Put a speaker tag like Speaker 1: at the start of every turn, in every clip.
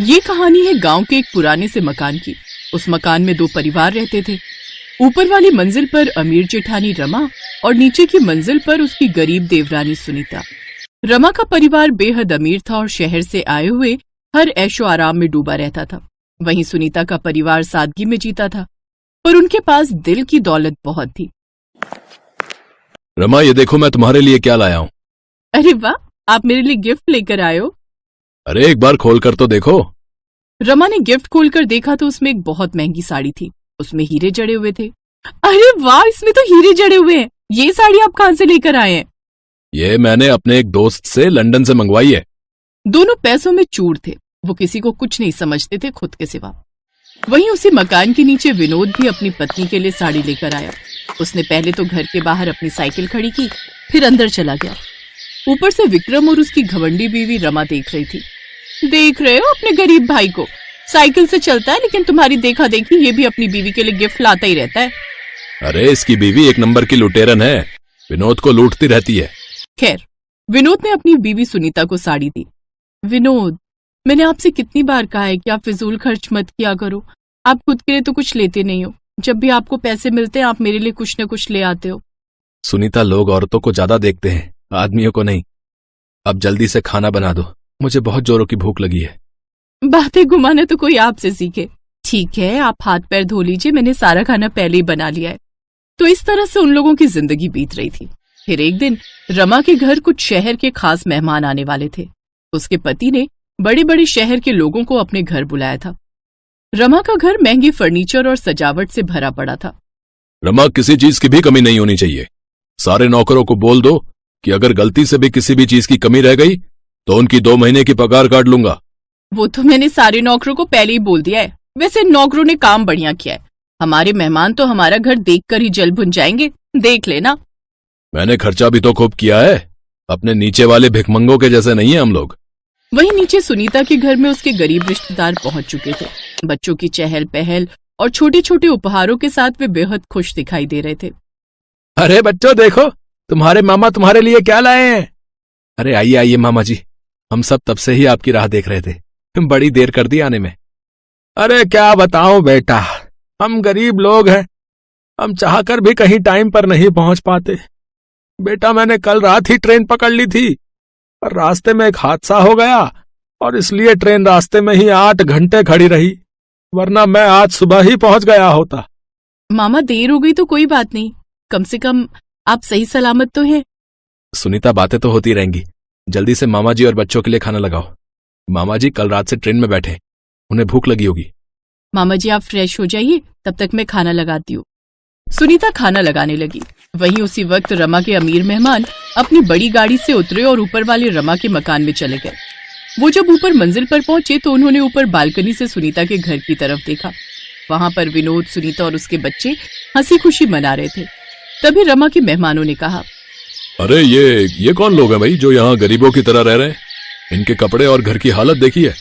Speaker 1: ये कहानी है गांव के एक पुराने से मकान की। उस मकान में दो परिवार रहते थे। ऊपर वाली मंजिल पर अमीर जेठानी रमा और नीचे की मंजिल पर उसकी गरीब देवरानी सुनीता। रमा का परिवार बेहद अमीर था और शहर से आए हुए हर ऐशो आराम में डूबा रहता था। वहीं सुनीता का परिवार सादगी में जीता था, पर उनके पास दिल की दौलत बहुत थी।
Speaker 2: रमा, ये देखो मैं तुम्हारे लिए क्या लाया हूँ।
Speaker 1: अरे वाह, आप मेरे लिए गिफ्ट लेकर आए हो।
Speaker 2: अरे एक बार खोल कर तो देखो।
Speaker 1: रमा ने गिफ्ट खोलकर देखा तो उसमें एक बहुत महंगी साड़ी थी। उसमें हीरे जड़े हुए थे। अरे वाह, इसमें तो हीरे जड़े हुए हैं। ये साड़ी आप कहाँ से लेकर आए हैं?
Speaker 2: ये मैंने अपने एक दोस्त से लंदन से मंगवाई है।
Speaker 1: दोनों पैसों में चूर थे। वो किसी को कुछ नहीं समझते थे खुद के सिवा। वहीं उसी मकान के नीचे विनोद भी अपनी पत्नी के लिए साड़ी लेकर आया। उसने पहले तो घर के बाहर अपनी साइकिल खड़ी की, फिर अंदर चला गया। ऊपर से विक्रम और उसकी घमंडी बीवी रमा देख रही थी। देख रहे हो अपने गरीब भाई को, साइकिल से चलता है लेकिन तुम्हारी देखा देखी ये भी अपनी बीवी के लिए गिफ्ट लाता ही रहता है।
Speaker 2: अरे इसकी बीवी एक नंबर की लुटेरन है, विनोद को लूटती रहती है।
Speaker 1: खैर, विनोद ने अपनी बीवी सुनीता को साड़ी दी। विनोद, मैंने आपसे कितनी बार कहा है कि आप फिजूल खर्च मत किया करो। आप खुद के लिए तो कुछ लेते नहीं हो। जब भी आपको पैसे मिलते हैं आप मेरे लिए कुछ न कुछ ले आते हो।
Speaker 2: सुनीता, लोग औरतों को ज्यादा देखते हैं, आदमियों को नहीं। अब जल्दी से खाना बना दो, मुझे बहुत जोरों की भूख लगी है।
Speaker 1: बातें घुमाना तो कोई आपसे सीखे। ठीक है, आप हाथ पैर धो लीजिए, मैंने सारा खाना पहले ही बना लिया है। तो इस तरह से उन लोगों की जिंदगी बीत रही थी। फिर एक दिन रमा के घर कुछ शहर के खास मेहमान आने वाले थे। उसके पति ने बड़े बड़े शहर के लोगों को अपने घर बुलाया था। रमा का घर महंगे फर्नीचर और सजावट से भरा पड़ा था।
Speaker 2: रमा, किसी चीज की भी कमी नहीं होनी चाहिए। सारे नौकरों को बोल दो कि अगर गलती से भी किसी भी चीज की कमी रह गई तो उनकी 2 महीने की पगार काट लूंगा।
Speaker 1: वो तो मैंने सारे नौकरों को पहले ही बोल दिया है। वैसे नौकरों ने काम बढ़िया किया है। हमारे मेहमान तो हमारा घर देखकर ही जल भुन जाएंगे, देख लेना।
Speaker 2: मैंने खर्चा भी तो खूब किया है, अपने नीचे वाले भिखमंगों के जैसे नहीं है हम लोग।
Speaker 1: वहीं नीचे सुनीता के घर में उसके गरीब रिश्तेदार पहुंच चुके थे। बच्चों की चहल पहल और छोटे छोटे उपहारों के साथ वे बेहद खुश दिखाई दे रहे थे।
Speaker 2: अरे बच्चों देखो, तुम्हारे मामा तुम्हारे लिए क्या लाए हैं। अरे आइए आइए मामा जी, हम सब तब से ही आपकी राह देख रहे थे, बड़ी देर कर दी आने में। अरे क्या बताऊं बेटा, हम गरीब लोग हैं, हम चाहकर भी कहीं टाइम पर नहीं पहुंच पाते। बेटा, मैंने कल रात ही ट्रेन पकड़ ली थी और रास्ते में एक हादसा हो गया और इसलिए ट्रेन रास्ते में ही 8 घंटे खड़ी रही, वरना मैं आज सुबह ही पहुंच गया होता।
Speaker 1: मामा, देर हो गई तो कोई बात नहीं, कम से कम आप सही सलामत तो हैं।
Speaker 2: सुनीता, बातें तो होती रहेंगी, जल्दी से मामा जी और बच्चों के लिए खाना लगाओ। मामा जी कल रात से ट्रेन में बैठे, उन्हें भूख लगी होगी।
Speaker 1: मामा जी आप फ्रेश हो जाइए, तब तक मैं खाना लगाती हूँ। सुनीता खाना लगाने लगी। वहीं उसी वक्त रमा के अमीर मेहमान अपनी बड़ी गाड़ी से उतरे और ऊपर वाले रमा के मकान में चले गए। वो जब ऊपर मंजिल पर पहुंचे तो उन्होंने ऊपर बालकनी से सुनीता के घर की तरफ देखा। वहां पर विनोद, सुनीता और उसके बच्चे हंसी खुशी मना रहे थे। तभी रमा के मेहमानों ने कहा,
Speaker 2: अरे ये कौन लोग हैं भाई जो यहाँ गरीबों की तरह रह रहे हैं? इनके कपड़े और घर की हालत देखिए।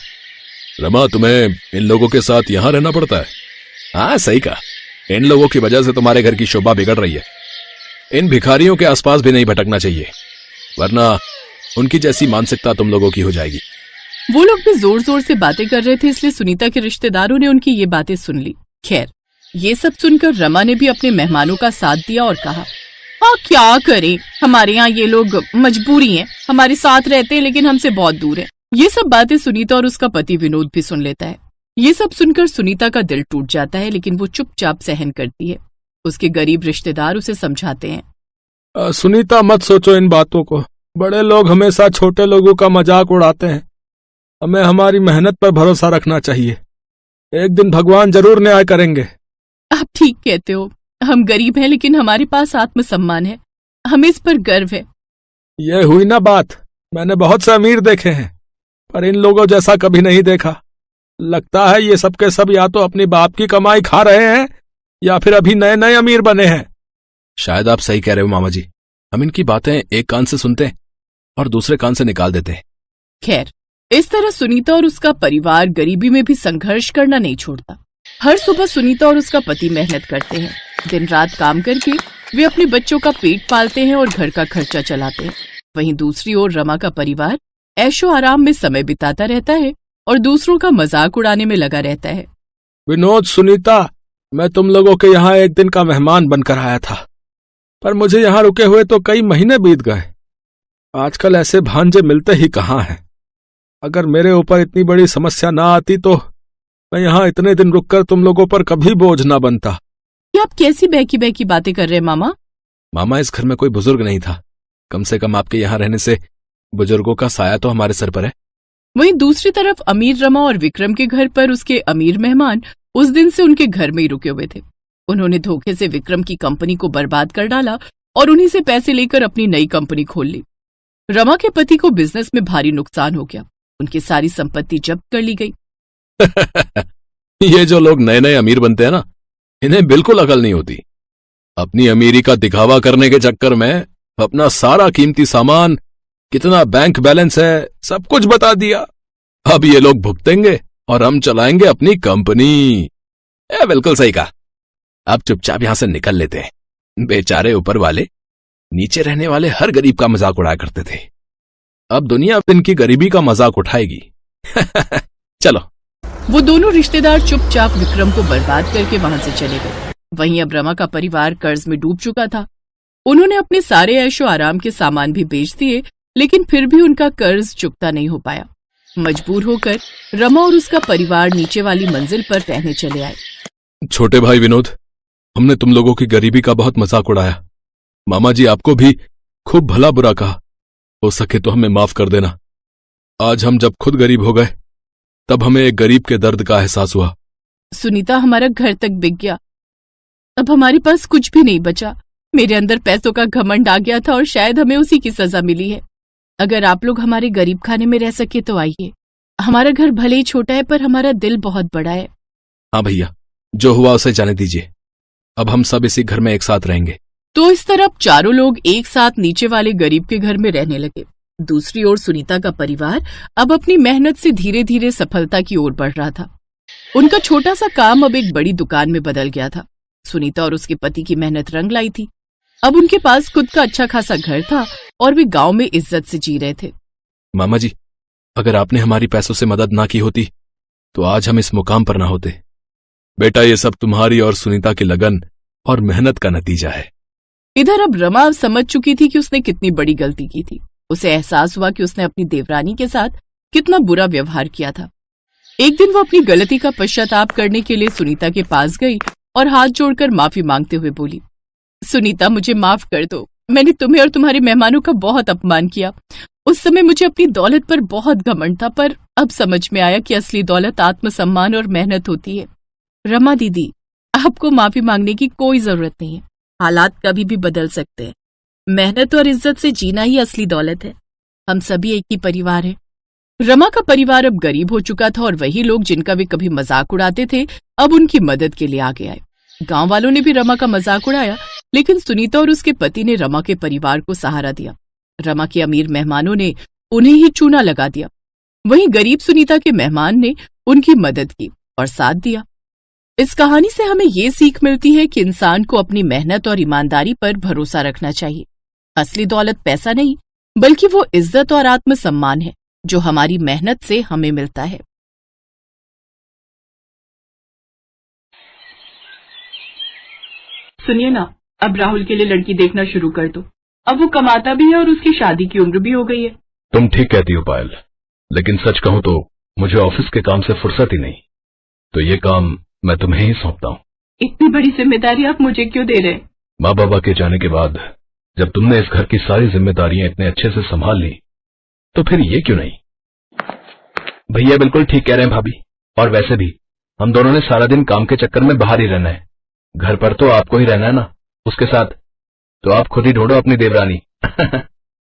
Speaker 2: रमा, तुम्हें इन लोगों के साथ यहाँ रहना पड़ता है। हाँ सही कहा, इन लोगों की वजह से तुम्हारे घर की शोभा बिगड़ रही है। इन भिखारियों के आसपास भी नहीं भटकना चाहिए, वरना उनकी जैसी मानसिकता तुम लोगों की हो जाएगी।
Speaker 1: वो लोग भी जोर जोर से बातें कर रहे थे, इसलिए सुनीता के रिश्तेदारों ने उनकी ये बातें सुन ली। खैर, ये सब सुनकर रमा ने भी अपने मेहमानों का साथ दिया और कहा, हाँ क्या करें, हमारे यहाँ ये लोग मजबूरी हैं, हमारे साथ रहते हैं लेकिन हमसे बहुत दूर है। ये सब बातें सुनीता और उसका पति विनोद भी सुन लेता है। ये सब सुनकर सुनीता का दिल टूट जाता है, लेकिन वो चुपचाप सहन करती है। उसके गरीब रिश्तेदार उसे समझाते हैं,
Speaker 3: सुनीता मत सोचो इन बातों को, बड़े लोग हमेशा छोटे लोगों का मजाक उड़ाते हैं। हमें हमारी मेहनत पर भरोसा रखना चाहिए, एक दिन भगवान जरूर न्याय करेंगे।
Speaker 1: आप ठीक कहते हो, हम गरीब हैं लेकिन हमारे पास आत्मसम्मान है, हमें इस पर गर्व है।
Speaker 3: ये हुई ना बात, मैंने बहुत से अमीर देखे हैं पर इन लोगों जैसा कभी नहीं देखा। लगता है ये सब के सब या तो अपनी बाप की कमाई खा रहे हैं या फिर अभी नए नए अमीर बने हैं।
Speaker 2: शायद आप सही कह रहे हो मामा जी, हम इनकी बातें एक कान से सुनते हैं और दूसरे कान से निकाल देते हैं।
Speaker 1: खैर, इस तरह सुनीता और उसका परिवार गरीबी में भी संघर्ष करना नहीं छोड़ता। हर सुबह सुनीता और उसका पति मेहनत करते हैं। दिन रात काम करके वे अपने बच्चों का पेट पालते हैं और घर का खर्चा चलाते हैं। वहीं दूसरी ओर रमा का परिवार ऐशो आराम में समय बिताता रहता है और दूसरों का मजाक उड़ाने में लगा रहता है।
Speaker 3: विनोद, सुनीता, मैं तुम लोगों के यहाँ एक दिन का मेहमान बनकर आया था, पर मुझे यहाँ रुके हुए तो कई महीने बीत गए। आजकल ऐसे भांजे मिलते ही कहाँ हैं। अगर मेरे ऊपर इतनी बड़ी समस्या ना आती तो मैं यहाँ इतने दिन रुककर तुम लोगों पर कभी बोझ ना बनता।
Speaker 1: ये आप कैसी बहकी बहकी बातें कर रहे हैं मामा?
Speaker 2: मामा, इस घर में कोई बुजुर्ग नहीं था। कम से कम आपके यहाँ रहने से बुजुर्गों का साया तो हमारे सर पर है।
Speaker 1: वहीं दूसरी तरफ अमीर रमा और विक्रम के घर पर उसके अमीर मेहमान उस दिन से उनके घर में ही रुके हुए थे। उन्होंने धोखे से विक्रम की कंपनी को बर्बाद कर डाला और उन्हीं से पैसे लेकर अपनी नई कंपनी खोल ली। रमा के पति को बिजनेस में भारी नुकसान हो गया। उनकी सारी संपत्ति जब्त कर ली गई।
Speaker 2: ये जो लोग नए नए अमीर बनते हैं ना, इन्हें बिल्कुल अकल नहीं होती। अपनी अमीरी का दिखावा करने के चक्कर में अपना सारा कीमती सामान, कितना बैंक बैलेंस है, सब कुछ बता दिया। अब ये लोग भुगतेंगे और हम चलाएंगे अपनी कंपनी। बिल्कुल सही कहा। अब चुपचाप यहां से निकल लेते हैं। बेचारे ऊपर वाले नीचे रहने वाले हर गरीब का मजाक उड़ाया करते थे। अब दुनिया इनकी गरीबी का मजाक उठाएगी। चलो।
Speaker 1: वो दोनों रिश्तेदार चुपचाप विक्रम को बर्बाद करके वहां से चले गए। वहीं अब रमा का परिवार कर्ज में डूब चुका था। उन्होंने अपने सारे ऐशो आराम के सामान भी बेच दिए, लेकिन फिर भी उनका कर्ज चुकता नहीं हो पाया। मजबूर होकर रमा और उसका परिवार नीचे वाली मंजिल पर रहने चले आए।
Speaker 2: छोटे भाई विनोद, हमने तुम लोगों की गरीबी का बहुत मजाक उड़ाया। मामा जी आपको भी खूब भला बुरा कहा। हो सके तो हमें माफ कर देना। आज हम जब खुद गरीब हो गए तब हमें एक गरीब के दर्द का एहसास हुआ।
Speaker 1: सुनीता, हमारा घर तक बिक गया। अब हमारे पास कुछ भी नहीं बचा। मेरे अंदर पैसों का घमंड आ गया था और शायद हमें उसी की सजा मिली है। अगर आप लोग हमारे गरीब खाने में रह सके तो आइए। हमारा घर भले ही छोटा है पर हमारा दिल बहुत बड़ा है।
Speaker 2: हाँ भैया, जो हुआ उसे जाने दीजिए। अब हम सब इसी घर में एक साथ रहेंगे।
Speaker 1: तो इस तरफ चारों लोग एक साथ नीचे वाले गरीब के घर में रहने लगे। दूसरी ओर सुनीता का परिवार अब अपनी मेहनत से धीरे धीरे सफलता की ओर बढ़ रहा था। उनका छोटा सा काम अब एक बड़ी दुकान में बदल गया था। सुनीता और उसके पति की मेहनत रंग लाई थी। अब उनके पास खुद का अच्छा खासा घर था और वे गांव में इज्जत से जी रहे थे।
Speaker 2: मामा जी, अगर आपने हमारी पैसों से मदद ना की होती तो आज हम इस मुकाम पर ना होते। बेटा, ये सब तुम्हारी और सुनीता की लगन और मेहनत का नतीजा है।
Speaker 1: इधर अब रमा समझ चुकी थी कि उसने कितनी बड़ी गलती की थी। उसे एहसास हुआ कि उसने अपनी देवरानी के साथ कितना बुरा व्यवहार किया था। एक दिन वो अपनी गलती का पश्चाताप करने के लिए सुनीता के पास गई और हाथ जोड़कर माफी मांगते हुए बोली, सुनीता, मुझे माफ कर दो। मैंने तुम्हें और तुम्हारे मेहमानों का बहुत अपमान किया। उस समय मुझे अपनी दौलत पर बहुत घमंड था, पर अब समझ में आया कि असली दौलत आत्मसम्मान और मेहनत होती है। रमा दीदी, आपको माफी मांगने की कोई जरूरत नहीं है। हालात कभी भी बदल सकते हैं। मेहनत और इज्जत से जीना ही असली दौलत है। हम सभी एक ही परिवार हैं। रमा का परिवार अब गरीब हो चुका था और वही लोग जिनका वे कभी मजाक उड़ाते थे अब उनकी मदद के लिए आगे आए। गांव वालों ने भी रमा का मजाक उड़ाया, लेकिन सुनीता और उसके पति ने रमा के परिवार को सहारा दिया। रमा के अमीर मेहमानों ने उन्हें ही चूना लगा दिया। वहीं गरीब सुनीता के मेहमान ने उनकी मदद की और साथ दिया। इस कहानी से हमें ये सीख मिलती है कि इंसान को अपनी मेहनत और ईमानदारी पर भरोसा रखना चाहिए। असली दौलत पैसा नहीं, बल्कि वो इज्जत और आत्मसम्मान है जो हमारी मेहनत से हमें मिलता है। सुनिए ना, अब राहुल के लिए लड़की देखना शुरू कर दो। अब वो कमाता भी है और उसकी शादी की उम्र भी हो गई है।
Speaker 2: तुम ठीक कहती हो पायल, लेकिन सच कहूं तो मुझे ऑफिस के काम से फुर्सत ही नहीं, तो ये काम मैं तुम्हें ही सौंपता हूँ।
Speaker 1: इतनी बड़ी जिम्मेदारी आप मुझे क्यों दे रहे हैं?
Speaker 2: माँ बाबा के जाने के बाद जब तुमने इस घर की सारी जिम्मेदारियां इतने अच्छे से संभाल ली, तो फिर ये क्यों नहीं? भैया बिल्कुल ठीक कह रहे हैं भाभी। और वैसे भी हम दोनों ने सारा दिन काम के चक्कर में बाहर ही रहना है। घर पर तो आपको ही रहना है ना, उसके साथ। तो आप खुद ही ढूंढो अपनी देवरानी।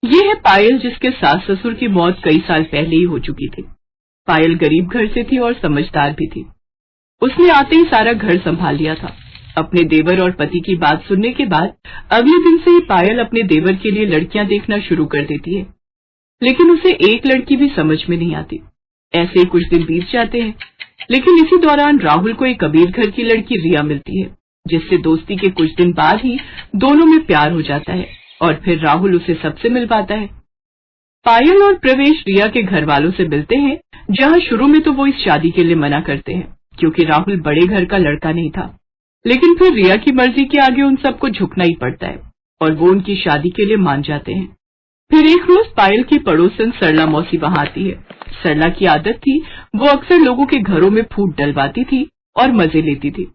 Speaker 1: ये है पायल, जिसके सास ससुर की मौत कई साल पहले ही हो चुकी थी। पायल गरीब घर से थी और समझदार भी थी। उसने आते ही सारा घर संभाल लिया था। अपने देवर और पति की बात सुनने के बाद अगले दिन से ही पायल अपने देवर के लिए लड़कियां देखना शुरू कर देती है, लेकिन उसे एक लड़की भी समझ में नहीं आती। ऐसे ही कुछ दिन बीत जाते हैं, लेकिन इसी दौरान राहुल को एक कबीर घर की लड़की रिया मिलती है, जिससे दोस्ती के कुछ दिन बाद ही दोनों में प्यार हो जाता है और फिर राहुल उसे सबसे मिलवाता है। पायल और प्रवेश रिया के घर वालों से मिलते हैं, जहां शुरू में तो वो इस शादी के लिए मना करते हैं क्योंकि राहुल बड़े घर का लड़का नहीं था, लेकिन फिर रिया की मर्जी के आगे उन सबको झुकना ही पड़ता है और वो उनकी शादी के लिए मान जाते हैं। फिर एक रोज पायल की पड़ोसन सरला मौसी वहां आती है। सरला की आदत थी, वो अक्सर लोगों के घरों में फूट डलवाती थी और मजे लेती थी।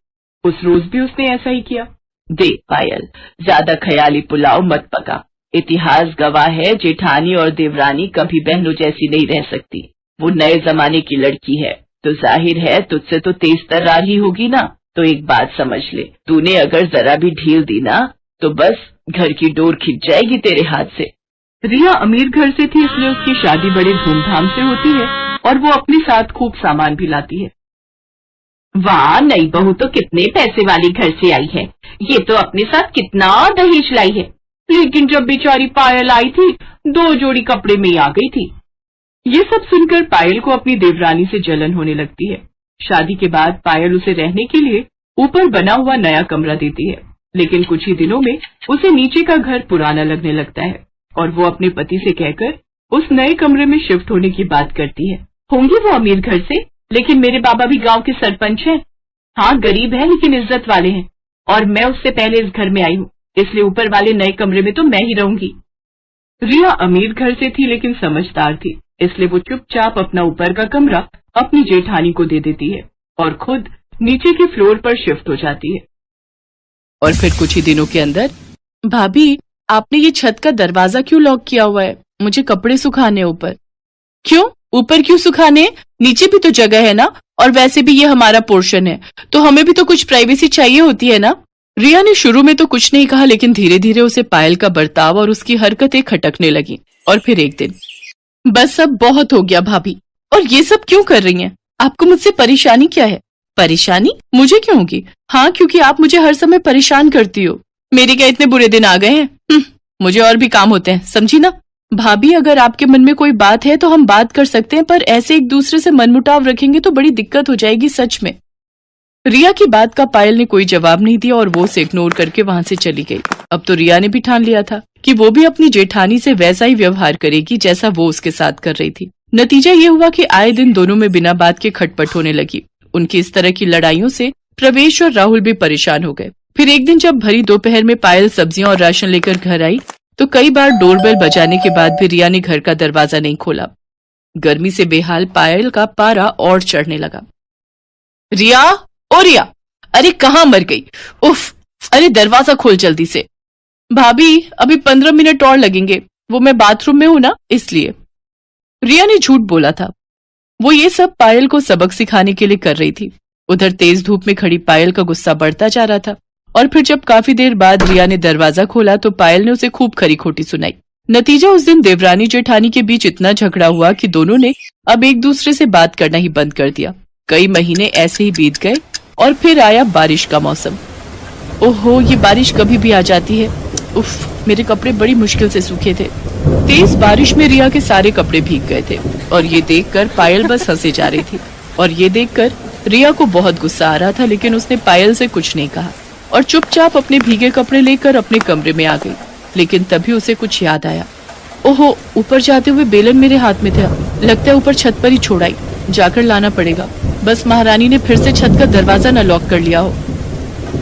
Speaker 1: उस रोज भी उसने ऐसा ही किया।
Speaker 4: देख पायल, ज्यादा ख्याली पुलाव मत पका। इतिहास गवाह है, जेठानी और देवरानी कभी बहनों जैसी नहीं रह सकती। वो नए जमाने की लड़की है, तो जाहिर है तुझसे तो तेज तर्रार ही होगी ना। तो एक बात समझ ले, तूने अगर जरा भी ढील दी ना तो बस घर की डोर खिंच जाएगी तेरे हाथ से।
Speaker 1: रिया अमीर घर से थी, इसलिए उसकी शादी बड़े धूमधाम से होती है और वो अपने साथ खूब सामान भी लाती है।
Speaker 4: वाह, नई बहू तो कितने पैसे वाले घर से आई है। ये तो अपने साथ कितना दहेज लाई है।
Speaker 1: लेकिन जब बेचारी पायल आई थी, 2 जोड़ी कपड़े में ही आ गई थी। ये सब सुनकर पायल को अपनी देवरानी से जलन होने लगती है। शादी के बाद पायल उसे रहने के लिए ऊपर बना हुआ नया कमरा देती है, लेकिन कुछ ही दिनों में उसे नीचे का घर पुराना लगने लगता है और वो अपने पति से कहकर उस नए कमरे में शिफ्ट होने की बात करती है।
Speaker 4: होंगी वो अमीर घर से, लेकिन मेरे बाबा भी गांव के सरपंच हैं। हाँ, गरीब है लेकिन इज्जत वाले हैं, और मैं उससे पहले इस घर में आई हूँ, इसलिए ऊपर वाले नए कमरे में तो मैं ही रहूंगी।
Speaker 1: रिया अमीर घर से थी लेकिन समझदार थी, इसलिए वो चुपचाप अपना ऊपर का कमरा अपनी जेठानी को दे देती है और खुद नीचे के फ्लोर पर शिफ्ट हो जाती है। और फिर कुछ ही दिनों के अंदर, भाभी आपने ये छत का दरवाजा क्यों लॉक किया हुआ है? मुझे कपड़े सुखाने ऊपर। क्यों? ऊपर क्यों सुखाने? नीचे भी तो जगह है ना, और वैसे भी ये हमारा पोर्शन है, तो हमें भी तो कुछ प्राइवेसी चाहिए होती है ना। रिया ने शुरू में तो कुछ नहीं कहा, लेकिन धीरे धीरे उसे पायल का बर्ताव और उसकी हरकतें खटकने लगी। और फिर एक दिन, बस अब बहुत हो गया भाभी, और ये सब क्यों कर रही हैं? आपको मुझसे परेशानी क्या है? परेशानी मुझे क्यों होगी? हाँ, क्योंकि आप मुझे हर समय परेशान करती हो। मेरे क्या इतने बुरे दिन आ गए हैं? मुझे और भी काम होते हैं, समझी ना। भाभी, अगर आपके मन में कोई बात है तो हम बात कर सकते हैं, पर ऐसे एक दूसरे से मनमुटाव रखेंगे तो बड़ी दिक्कत हो जाएगी सच में। रिया की बात का पायल ने कोई जवाब नहीं दिया और वो उसे इग्नोर करके वहां से चली गई। अब तो रिया ने भी ठान लिया था कि वो भी अपनी जेठानी से वैसा ही व्यवहार करेगी जैसा वो उसके साथ कर रही थी। नतीजा ये हुआ कि आए दिन दोनों में बिना बात के खटपट होने लगी। उनकी इस तरह की लड़ाइयों से प्रवेश और राहुल भी परेशान हो गए। फिर एक दिन जब भरी दोपहर में पायल सब्जियां और राशन लेकर घर आई तो कई बार डोरबेल बजाने के बाद भी रिया ने घर का दरवाजा नहीं खोला। गर्मी से बेहाल पायल का पारा और चढ़ने लगा। रिया, ओ रिया, अरे कहाँ मर गई? उफ, अरे दरवाजा खोल जल्दी से। भाभी, अभी 15 मिनट और लगेंगे, वो मैं बाथरूम में हूं ना, इसलिए। रिया ने झूठ बोला था। वो ये सब पायल को सबक सिखाने के लिए कर रही थी। उधर तेज धूप में खड़ी पायल का गुस्सा बढ़ता जा रहा था, और फिर जब काफी देर बाद रिया ने दरवाजा खोला तो पायल ने उसे खूब खरी खोटी सुनाई। नतीजा, उस दिन देवरानी जेठानी के बीच इतना झगड़ा हुआ कि दोनों ने अब एक दूसरे से बात करना ही बंद कर दिया। कई महीने ऐसे ही बीत गए और फिर आया बारिश का मौसम। ओहो, ये बारिश कभी भी आ जाती है। उफ, मेरे कपड़े बड़ी मुश्किल से सूखे थे। तेज बारिश में रिया के सारे कपड़े भीग गए थे और ये देखकर पायल बस हंसे जा रही थी। और ये देखकर रिया को बहुत गुस्सा आ रहा था, लेकिन उसने पायल से कुछ नहीं कहा और चुपचाप अपने भीगे कपड़े लेकर अपने कमरे में आ गई। लेकिन तभी उसे कुछ याद आया। ओहो, ऊपर जाते हुए बेलन मेरे हाथ में था, लगता है ऊपर छत पर ही छोड़ाई, जाकर लाना पड़ेगा। बस महारानी ने फिर से छत का दरवाजा न लॉक कर लिया हो।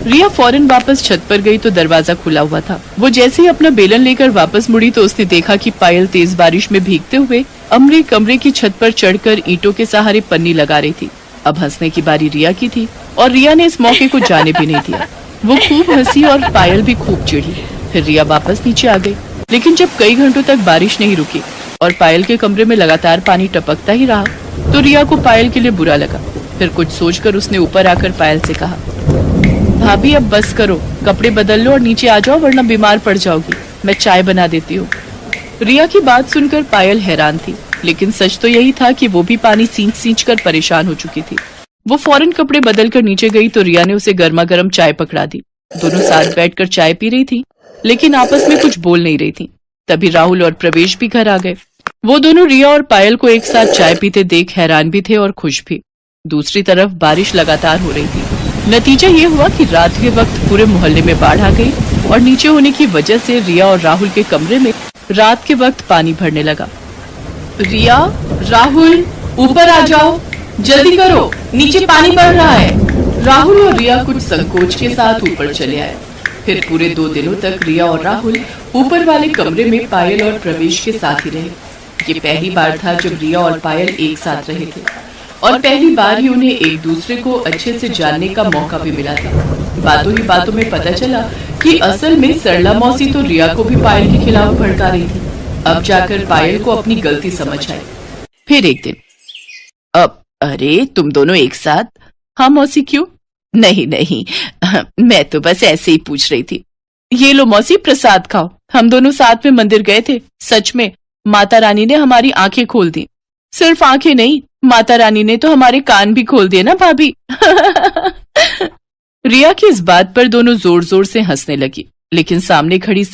Speaker 1: रिया फौरन वापस छत पर गई तो दरवाजा खुला हुआ था। वो जैसे ही अपना बेलन लेकर वापस मुड़ी तो उसने देखा कि पायल तेज बारिश में भीगते हुए अपने कमरे की छत पर चढ़कर ईंटों के सहारे पन्नी लगा रही थी। अब हंसने की बारी रिया की थी और रिया ने इस मौके को जाने भी नहीं दिया। वो खूब हंसी और पायल भी खूब चिढ़ी। फिर रिया वापस नीचे आ गई, लेकिन जब कई घंटों तक बारिश नहीं रुकी और पायल के कमरे में लगातार पानी टपकता ही रहा तो रिया को पायल के लिए बुरा लगा। फिर कुछ सोचकर उसने ऊपर आकर पायल से कहा, भाभी अब बस करो, कपड़े बदल लो और नीचे आ जाओ, वरना बीमार पड़ जाओगी। मैं चाय बना देती हूँ। रिया की बात सुनकर पायल हैरान थी, लेकिन सच तो यही था कि वो भी पानी सींच कर परेशान हो चुकी थी। वो फौरन कपड़े बदल कर नीचे गई तो रिया ने उसे गर्मा गर्म चाय पकड़ा दी। दोनों साथ बैठकर चाय पी रही थी, लेकिन आपस में कुछ बोल नहीं रही थी। तभी राहुल और प्रवेश भी घर आ गए। वो दोनों रिया और पायल को एक साथ चाय पीते देख हैरान भी थे और खुश भी। दूसरी तरफ बारिश लगातार हो रही थी। नतीजा ये हुआ कि रात के वक्त पूरे मोहल्ले में बाढ़ आ गई और नीचे होने की वजह से रिया और राहुल के कमरे में रात के वक्त पानी भरने लगा। रिया, राहुल, ऊपर आ जाओ, जल्दी करो, नीचे पानी बढ़ रहा है। राहुल और रिया कुछ संकोच के साथ ऊपर चले आए। फिर पूरे 2 दिनों तक रिया और राहुल ऊपर वाले कमरे में पायल और प्रवेश के साथ ही रहे। ये पहली बार था जब रिया और पायल एक साथ रहे थे और पहली बार ही उन्हें एक दूसरे को अच्छे से जानने का मौका भी मिला था। बातों ही बातों में पता चला कि असल में सरला मौसी तो रिया को भी पायल के खिलाफ भड़का रही थी। अब जाकर पायल को अपनी गलती समझ आई। फिर एक दिन, अब अरे तुम दोनों एक साथ? हाँ मौसी, क्यों? नहीं नहीं, मैं तो बस ऐसे ही पूछ रही थी। ये लो मौसी, प्रसाद खाओ। हम दोनों साथ में मंदिर गए थे। सच में माता रानी ने हमारी आंखें खोल दी। सिर्फ आंखें नहीं, माता रानी ने तो हमारे कान भी खोल दिए ना भाभी। रिया की इस बात पर दोनों जोर जोर से हंसने लगी, लेकिन सामने खड़ी